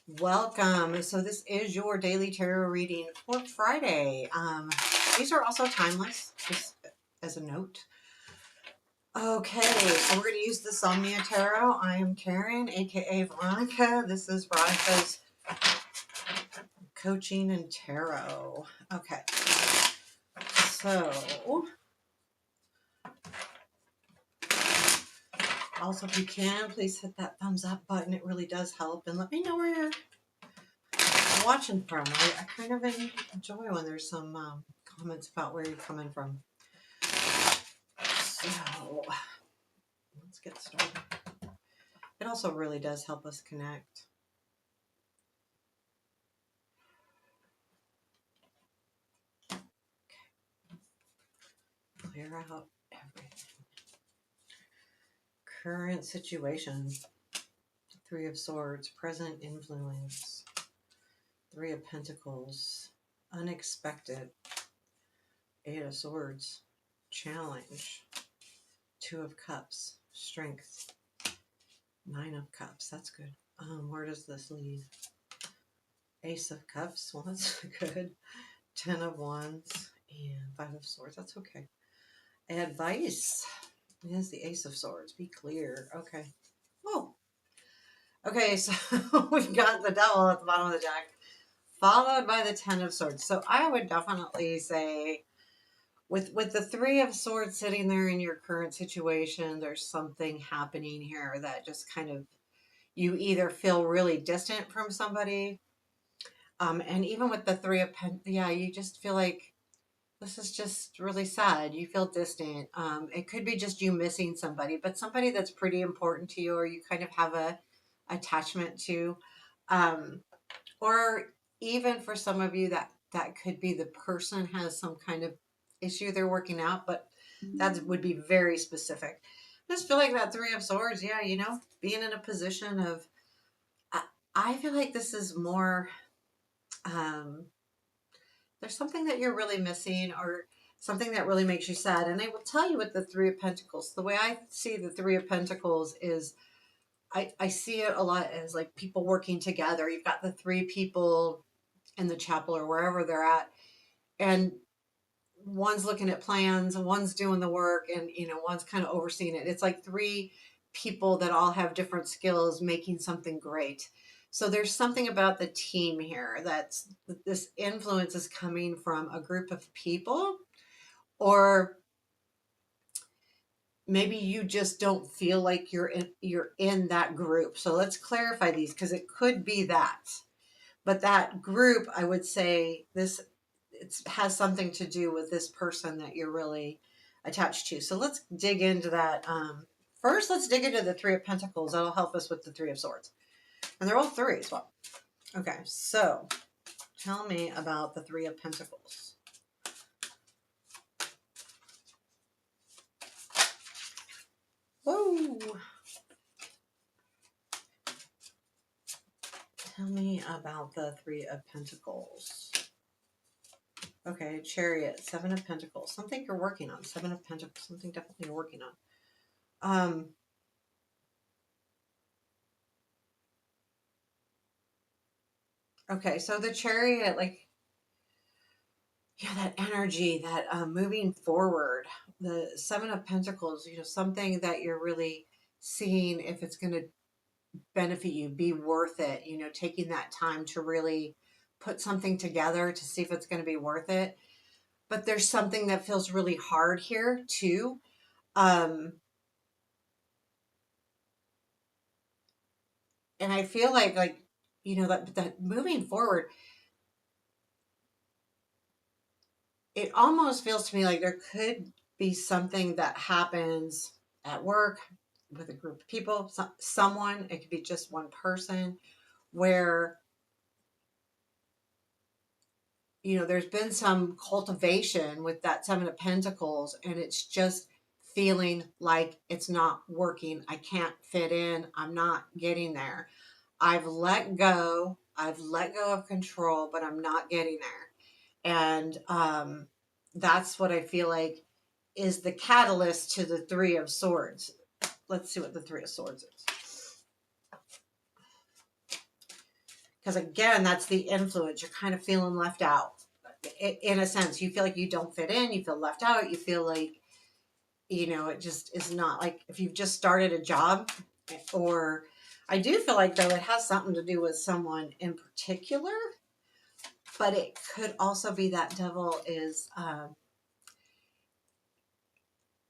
Welcome. So this is your daily tarot reading for Friday. These are also timeless, just as a note. Okay, so we're going to use the Somia Tarot. I am Karen, aka Veronica. This is Veronica's coaching and tarot. Okay, so also if you can, please hit that thumbs up button. It really does help, and let me know where you're watching from. I kind of enjoy when there's some comments about where you're coming from. So let's get started. It also really does help us connect. Clear out everything. Current situation. Three of Swords. Present influence. Three of Pentacles. Unexpected. Eight of Swords. Challenge. Two of Cups. Strength. Nine of Cups. That's good. Where does this lead? Ace of Cups. Well, that's good. 10 of Wands. And Five of Swords. That's okay. Advice. Is the Ace of Swords. Be clear. Okay. Oh. Okay, so we've got the Devil at the bottom of the deck, followed by the Ten of Swords. So I would definitely say, with the Three of Swords sitting there in your current situation, there's something happening here that just kind of, you either feel really distant from somebody, and even with the Three of Pentacles, yeah, you just feel like this is just really sad. You feel distant. It could be just you missing somebody, but somebody that's pretty important to you, or you kind of have a attachment to, um, or even for some of you that could be the person has some kind of issue they're working out, but that would be very specific. I just feel like that Three of Swords, yeah, being in a position of, I feel like this is more. Um, there's something that you're really missing, or something that really makes you sad. And I will tell you with the Three of Pentacles, the way I see the Three of Pentacles is I see it a lot as like people working together. You've got the three people in the chapel or wherever they're at, and one's looking at plans, one's doing the work, and one's kind of overseeing it. It's like three people that all have different skills making something great. So there's something about the team here that this influence is coming from a group of people, or maybe you just don't feel like you're in that group. So let's clarify these, because it could be that. But that group, I would say it has something to do with this person that you're really attached to. So let's dig into that. First, let's dig into the Three of Pentacles. That'll help us with the Three of Swords. And they're all three as well. Okay, so tell me about the Three of Pentacles. Whoa! Tell me about the Three of Pentacles. Okay, Chariot, Seven of Pentacles. Something you're working on. Seven of Pentacles. Something definitely you're working on. Okay, so the Chariot, like, yeah, that energy, that moving forward. The Seven of Pentacles, something that you're really seeing if it's going to benefit you, be worth it, taking that time to really put something together to see if it's going to be worth it. But there's something that feels really hard here too. And I feel like that moving forward, it almost feels to me like there could be something that happens at work with a group of people, someone, it could be just one person, where there's been some cultivation with that Seven of Pentacles, and it's just feeling like it's not working. I can't fit in. I'm not getting there. I've let go of control, but I'm not getting there. And that's what I feel like is the catalyst to the Three of Swords. Let's see what the Three of Swords is. Because again, that's the influence. You're kind of feeling left out. In a sense, you feel like you don't fit in, you feel left out, you feel like, you know, it just is not like if you've just started a job. Or I do feel like, though, it has something to do with someone in particular, but it could also be that devil is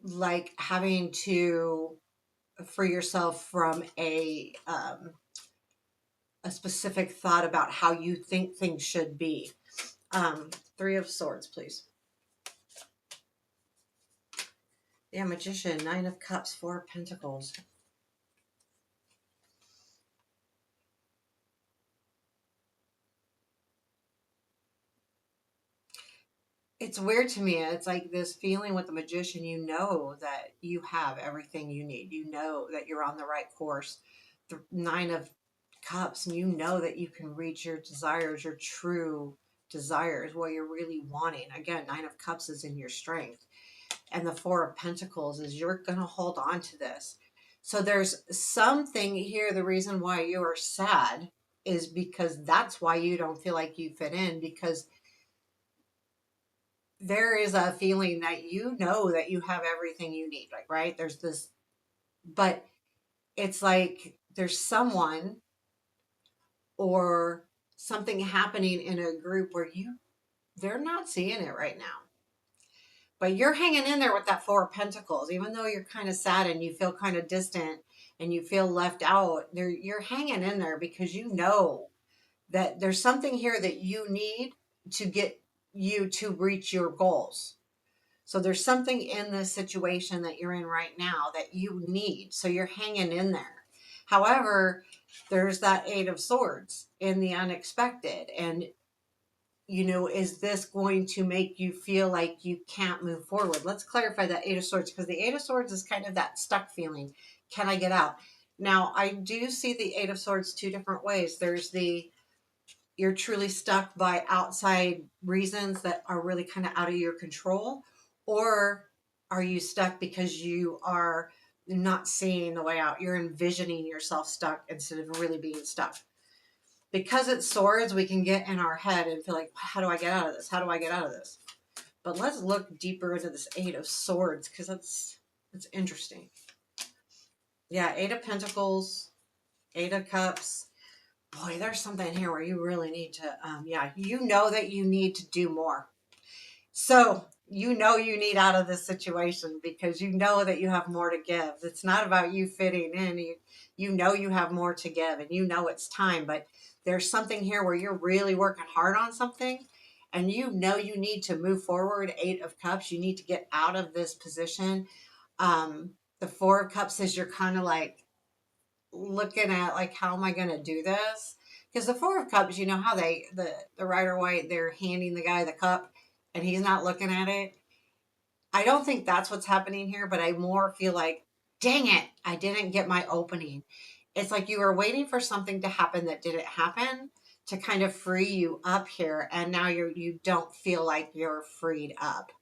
like having to free yourself from a specific thought about how you think things should be. Three of Swords, please. Yeah, Magician, Nine of Cups, Four of Pentacles. It's weird to me. It's like this feeling with the Magician. You know that you have everything you need. You know that you're on the right course. The Nine of Cups, and you know that you can reach your desires, your true desires, what you're really wanting. Again, Nine of Cups is in your strength. And the Four of Pentacles is you're going to hold on to this. So there's something here. The reason why you are sad is because that's why you don't feel like you fit in, because there is a feeling that you know that you have everything you need, like, right? There's this, but it's like there's someone or something happening in a group where they're not seeing it right now. But you're hanging in there with that Four of Pentacles, even though you're kind of sad and you feel kind of distant and you feel left out. You're hanging in there because you know that there's something here that you need to get you to reach your goals. So there's something in this situation that you're in right now that you need. So you're hanging in there. However, there's that Eight of Swords in the unexpected. And, you know, is this going to make you feel like you can't move forward? Let's clarify that Eight of Swords, because the Eight of Swords is kind of that stuck feeling. Can I get out? Now, I do see the Eight of Swords two different ways. There's the you're truly stuck by outside reasons that are really kind of out of your control, or are you stuck because you are not seeing the way out? You're envisioning yourself stuck instead of really being stuck. Because it's swords, we can get in our head and feel like, how do I get out of this? How do I get out of this? But let's look deeper into this Eight of Swords, because it's interesting. Yeah, Eight of Pentacles, Eight of Cups. Boy, there's something here where you really need to, yeah, you know that you need to do more. So you know you need out of this situation because you know that you have more to give. It's not about you fitting in. You know you have more to give and you know it's time, but there's something here where you're really working hard on something and you know you need to move forward. Eight of Cups, you need to get out of this position. The Four of Cups is you're kind of like, looking at like, how am I going to do this? Because the Four of Cups, you know how the Rider White, they're handing the guy the cup and he's not looking at it. I don't think that's what's happening here, but I more feel like, dang it, I didn't get my opening. It's like you were waiting for something to happen that didn't happen to kind of free you up here, and now you don't feel like you're freed up.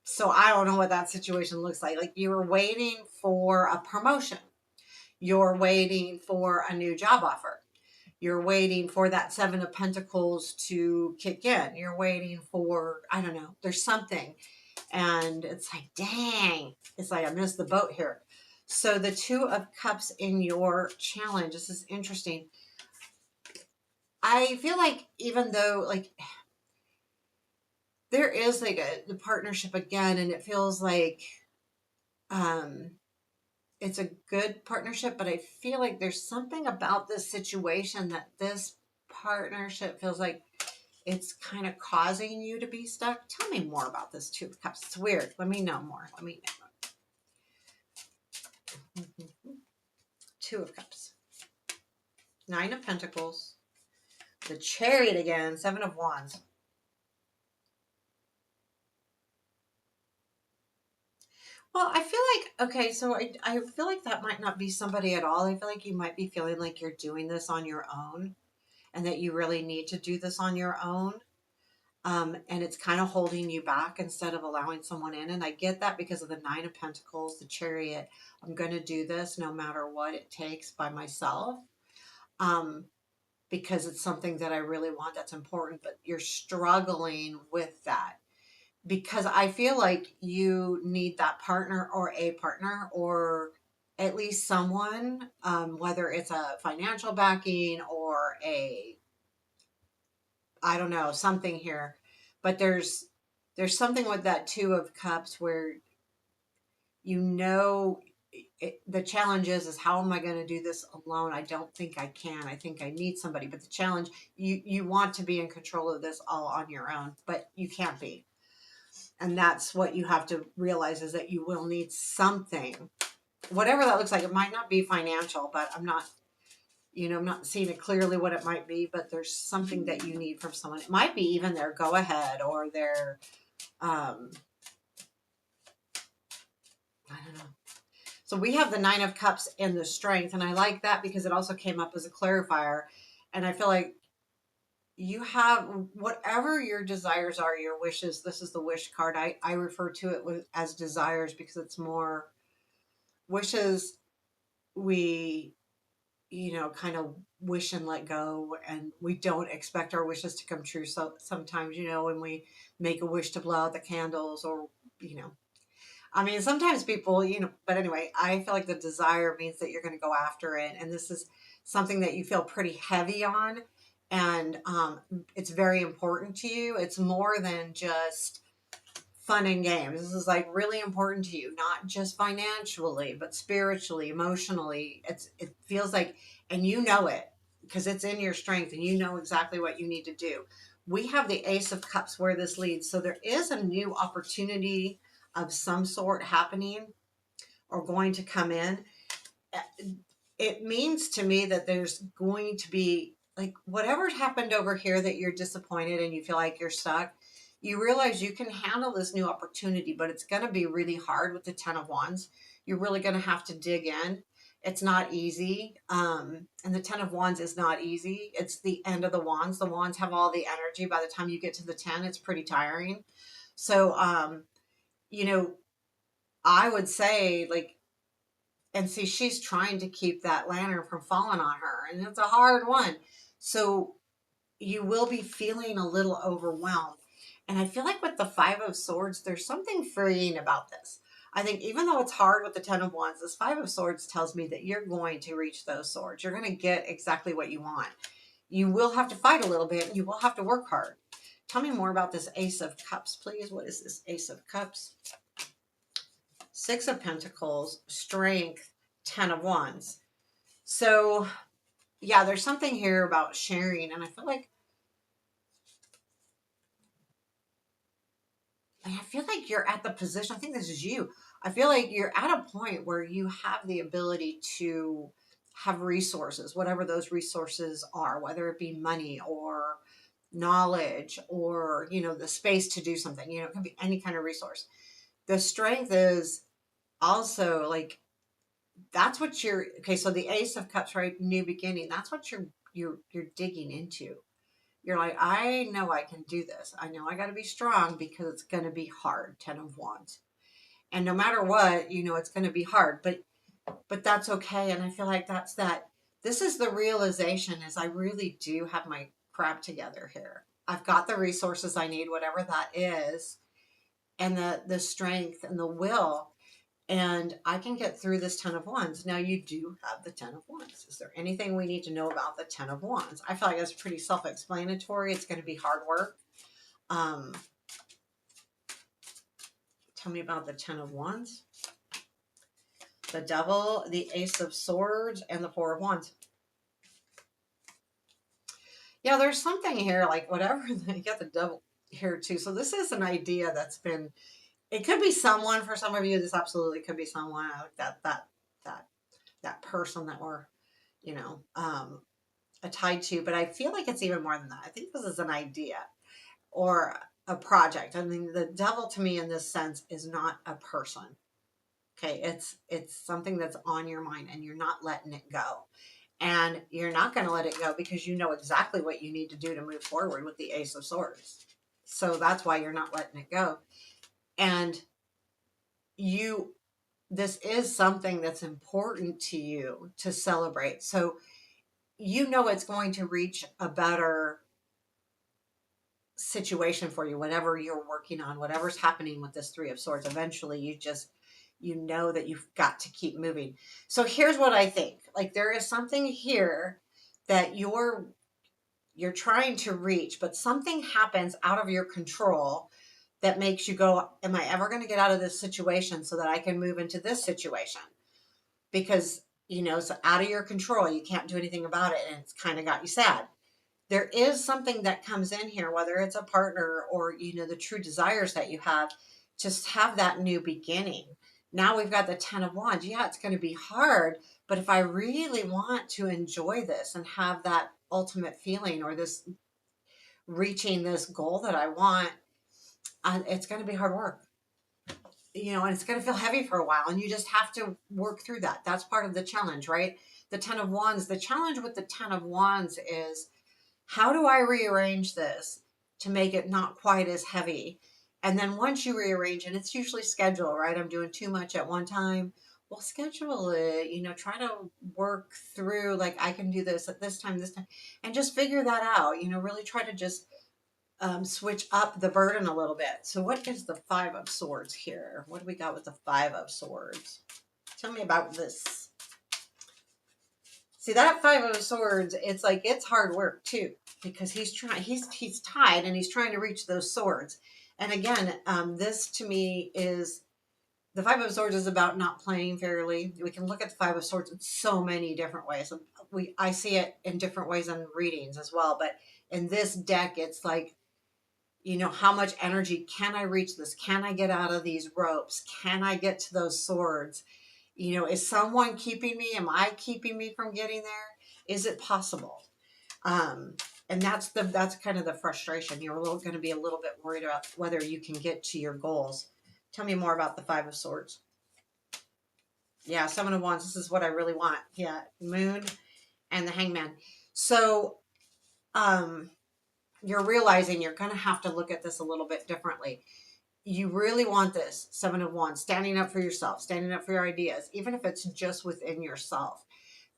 So I don't know what that situation looks like. Like you were waiting for a promotion. You're waiting for a new job offer. You're waiting for that Seven of Pentacles to kick in. You're waiting for, I don't know, there's something. And it's like, dang, it's like I missed the boat here. So the Two of Cups in your challenge, this is interesting. I feel like even though like there is like the partnership again, and it feels like um it's a good partnership, but I feel like there's something about this situation that this partnership feels like it's kind of causing you to be stuck. Tell me more about this Two of Cups. It's weird. Let me know more. Let me know. Two of Cups. Nine of Pentacles. The Chariot again. Seven of Wands. Well, I feel like, okay, so I feel like that might not be somebody at all. I feel like you might be feeling like you're doing this on your own and that you really need to do this on your own. And it's kind of holding you back instead of allowing someone in. And I get that because of the Nine of Pentacles, the Chariot. I'm going to do this no matter what it takes by myself. because it's something that I really want, that's important, but you're struggling with that because I feel like you need that partner or a partner or at least someone, whether it's a financial backing or I don't know, something here. But there's something with that Two of Cups where you know the challenge is how am I going to do this alone? I don't think I can. I think I need somebody. But the challenge, you want to be in control of this all on your own, but you can't be. And that's what you have to realize is that you will need something, whatever that looks like. It might not be financial, but I'm not, I'm not seeing it clearly what it might be, but there's something that you need from someone. It might be even their go ahead or their, I don't know. So we have the Nine of Cups and the Strength, and I like that because it also came up as a clarifier. And I feel like you have whatever your desires are, your wishes. This is the wish card. I refer to it as desires because it's more wishes. We, kind of wish and let go, and we don't expect our wishes to come true. So sometimes, when we make a wish to blow out the candles or, you know, I mean, sometimes people, but anyway, I feel like the desire means that you're going to go after it. And this is something that you feel pretty heavy on. And it's very important to you. It's more than just fun and games. This is like really important to you, not just financially, but spiritually, emotionally. It feels like, and you know it because it's in your strength and you know exactly what you need to do. We have the Ace of Cups where this leads. So there is a new opportunity of some sort happening or going to come in. It means to me that there's going to be like whatever happened over here that you're disappointed and you feel like you're stuck, you realize you can handle this new opportunity, but it's going to be really hard with the Ten of Wands. You're really going to have to dig in. It's not easy. And the Ten of Wands is not easy. It's the end of the wands. The wands have all the energy. By the time you get to the 10, it's pretty tiring. So, you know, I would say like, and see, she's trying to keep that lantern from falling on her, and it's a hard one. So you will be feeling a little overwhelmed. And I feel like with the Five of Swords, there's something freeing about this. I think even though it's hard with the Ten of Wands, this Five of Swords tells me that you're going to reach those swords. You're going to get exactly what you want. You will have to fight a little bit, and you will have to work hard. Tell me more about this Ace of Cups, please. What is this Ace of Cups? Six of Pentacles, Strength, Ten of Wands. So, yeah, there's something here about sharing, and I feel like you're at the position. I think this is you. I feel like you're at a point where you have the ability to have resources, whatever those resources are, whether it be money or knowledge or, the space to do something. It can be any kind of resource. The strength is also like that's what you're okay. So the Ace of Cups, right? New beginning. That's what you're digging into. You're like, I know I can do this. I know I got to be strong because it's going to be hard. Ten of Wands, and no matter what, it's going to be hard. But that's okay. And I feel like that's that. This is the realization: is I really do have my crap together here. I've got the resources I need, whatever that is, and the strength and the will, and I can get through this Ten of Wands. Now you do have the Ten of Wands. Is there anything we need to know about the Ten of Wands? I feel like that's pretty self-explanatory. It's going to be hard work. Um, Tell me about the Ten of Wands. The Devil, the Ace of Swords, and the Four of Wands. Yeah, there's something here, like whatever, you got the Devil here too. So this is an idea that's been, it could be someone for some of you. This absolutely could be someone like that person that we're, you know, um, tied to, but I feel like it's even more than that. I think this is an idea or a project. I mean, the devil to me in this sense is not a person. Okay, it's something that's on your mind and you're not letting it go. And you're not going to let it go because you know exactly what you need to do to move forward with the Ace of Swords. So that's why you're not letting it go. And this is something that's important to you to celebrate. So you know it's going to reach a better situation for you, whatever you're working on, whatever's happening with this Three of Swords. Eventually, you know that you've got to keep moving. So here's what I think. Like, there is something here that you're trying to reach, but something happens out of your control that makes you go, am I ever going to get out of this situation so that I can move into this situation? Because, it's out of your control. You can't do anything about it. And it's kind of got you sad. There is something that comes in here, whether it's a partner or, the true desires that you have, just have that new beginning. Now we've got the 10 of Wands. Yeah, it's going to be hard, but if I really want to enjoy this and have that ultimate feeling, or this reaching this goal that I want, it's going to be hard work, and it's going to feel heavy for a while, and you just have to work through that. That's part of the challenge, right? The 10 of Wands, the challenge with the 10 of Wands is, how do I rearrange this to make it not quite as heavy? And then once you rearrange, and it's usually schedule, right? I'm doing too much at one time. Well, schedule it, try to work through, like, I can do this at this time, and just figure that out, really try to just switch up the burden a little bit. So what is the Five of Swords here? What do we got with the Five of Swords? Tell me about this. See, that Five of Swords, it's like, it's hard work too, because he's tied, and he's trying to reach those swords. And again, this to me is, the Five of Swords is about not playing fairly. We can look at the Five of Swords in so many different ways. I see it in different ways in readings as well. But in this deck, it's like, how much energy can I reach this? Can I get out of these ropes? Can I get to those swords? Is someone keeping me? Am I keeping me from getting there? Is it possible? Um, and that's kind of the frustration. You're going to be a little bit worried about whether you can get to your goals. Tell me more about the Five of Swords. Yeah, Seven of Wands. This is what I really want. Yeah, Moon and the Hangman. So, you're realizing you're going to have to look at this a little bit differently. You really want this Seven of Wands, standing up for yourself, standing up for your ideas, even if it's just within yourself.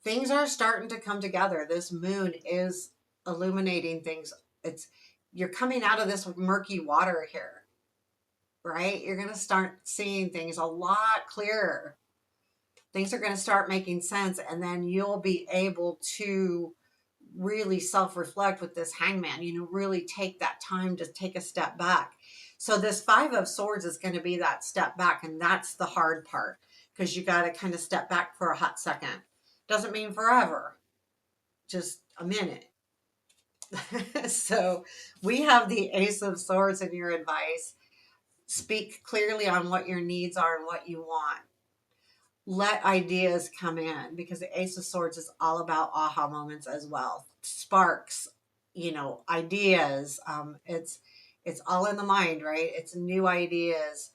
Things are starting to come together. This moon is illuminating things. You're coming out of this murky water here, right? You're going to start seeing things a lot clearer. Things are going to start making sense, and then you'll be able to really self-reflect with this Hangman, really take that time to take a step back. So this Five of Swords is going to be that step back, and that's the hard part, because you got to kind of step back for a hot second. Doesn't mean forever, just a minute. So we have the Ace of Swords in your advice. Speak clearly on what your needs are and what you want. Let ideas come in, because the Ace of Swords is all about aha moments as well. Sparks, ideas. It's all in the mind, right? It's new ideas,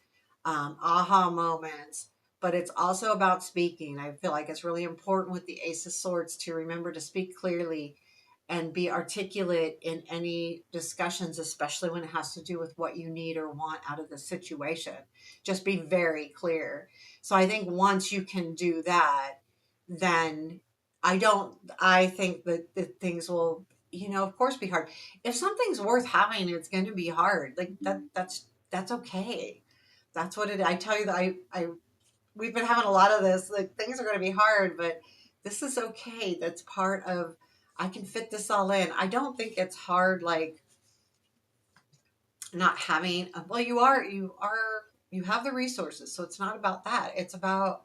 aha moments, but it's also about speaking. I feel like it's really important with the Ace of Swords to remember to speak clearly and be articulate in any discussions, especially when it has to do with what you need or want out of the situation. Just be very clear. So I think once you can do that, then I think that things will, of course, be hard. If something's worth having, it's going to be hard. Like that's okay. That's what it, I tell you that we've been having a lot of this, like, things are going to be hard, but this is okay. That's part of, I can fit this all in. I don't think it's hard, like, not having, well, you have the resources. So it's not about that. It's about,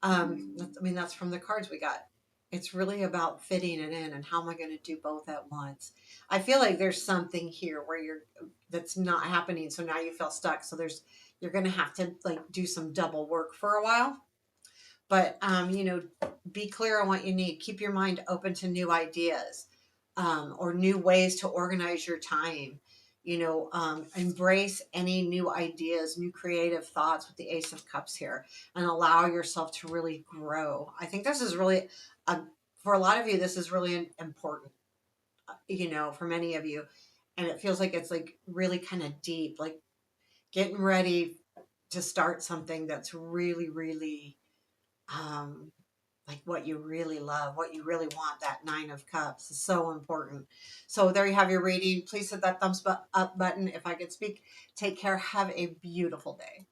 that's from the cards we got. It's really about fitting it in, and how am I going to do both at once? I feel like there's something here where that's not happening. So now you feel stuck. So you're going to have to, like, do some double work for a while. But, be clear on what you need. Keep your mind open to new ideas, or new ways to organize your time. Embrace any new ideas, new creative thoughts with the Ace of Cups here, and allow yourself to really grow. I think this is really, for a lot of you, this is really important, for many of you. And it feels like it's, like, really kind of deep, like getting ready to start something that's really, really, like what you really love, what you really want. That Nine of Cups is so important. So there you have your reading. Please hit that thumbs up button if I could speak. Take care. Have a beautiful day.